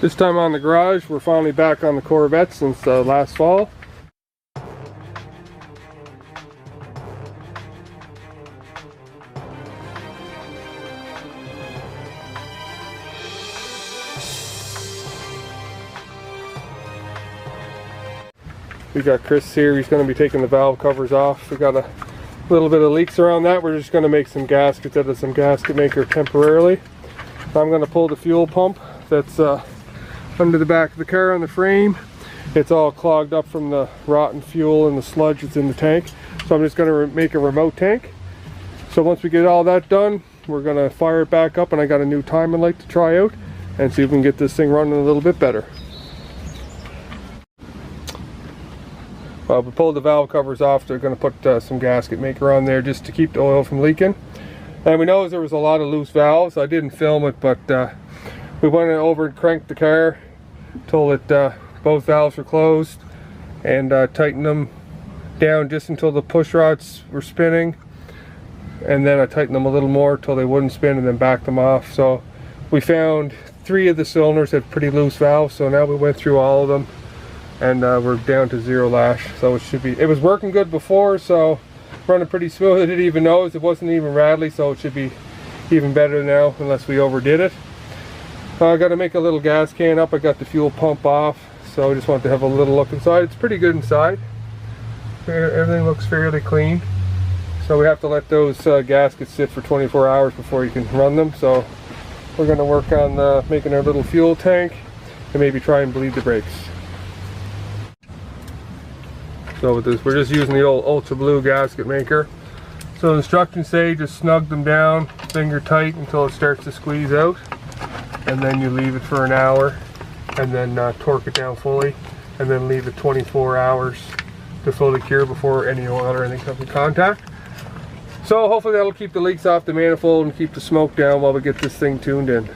This time on the garage, we're finally back on the Corvette since last fall. We got Chris here, he's going to be taking the valve covers off. We got a little bit of leaks around that. We're just going to make some gaskets out of some gasket maker temporarily. I'm going to pull the fuel pump that's under the back of the car on the frame. It's all clogged up from the rotten fuel and the sludge that's in the tank. So I'm just going to make a remote tank. So once we get all that done, we're going to fire it back up, and I got a new timing light to try out and see if we can get this thing running a little bit better. We pulled the valve covers off. They're going to put some gasket maker on there just to keep the oil from leaking. And we noticed there was a lot of loose valves. I didn't film it, but we went over and cranked the car till both valves were closed, and tightened them down just until the push rods were spinning. And then I tightened them a little more till they wouldn't spin, and then backed them off. So we found 3 of the cylinders had pretty loose valves. So now we went through all of them, and we're down to 0 lash. So it was working good before, so running pretty smooth. I didn't even notice it wasn't even rattly, so it should be even better now, unless we overdid it. I got to make a little gas can up. I got the fuel pump off, so I just want to have a little look inside. It's pretty good inside. Everything looks fairly clean. So we have to let those gaskets sit for 24 hours before you can run them. So we're going to work on making our little fuel tank and maybe try and bleed the brakes. So with this, we're just using the old Ultra Blue gasket maker. So the instructions say just snug them down, finger tight until it starts to squeeze out, and then you leave it for an hour, and then torque it down fully, and then leave it 24 hours to fully cure before any oil or anything comes in contact. So hopefully that'll keep the leaks off the manifold and keep the smoke down while we get this thing tuned in.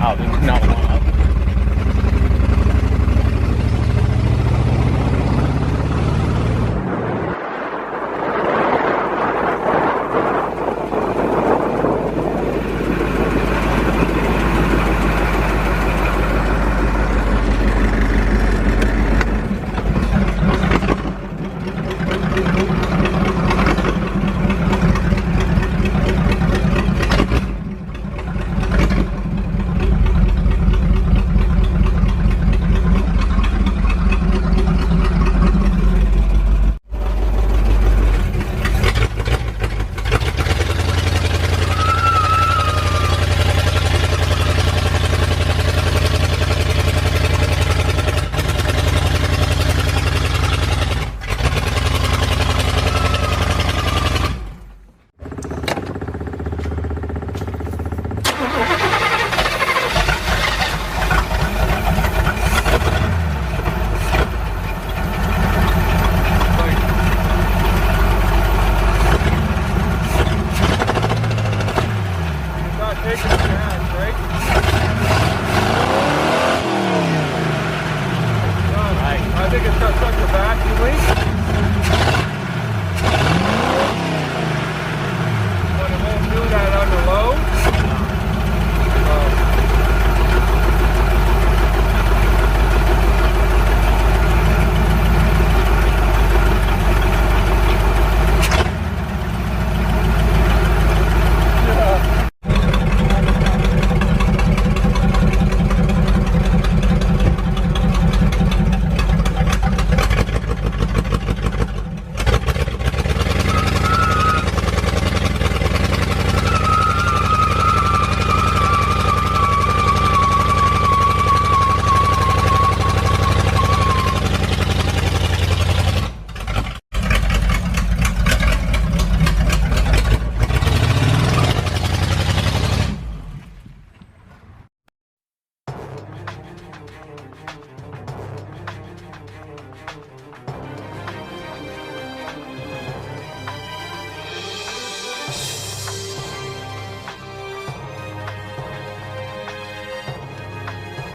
Oh, this is not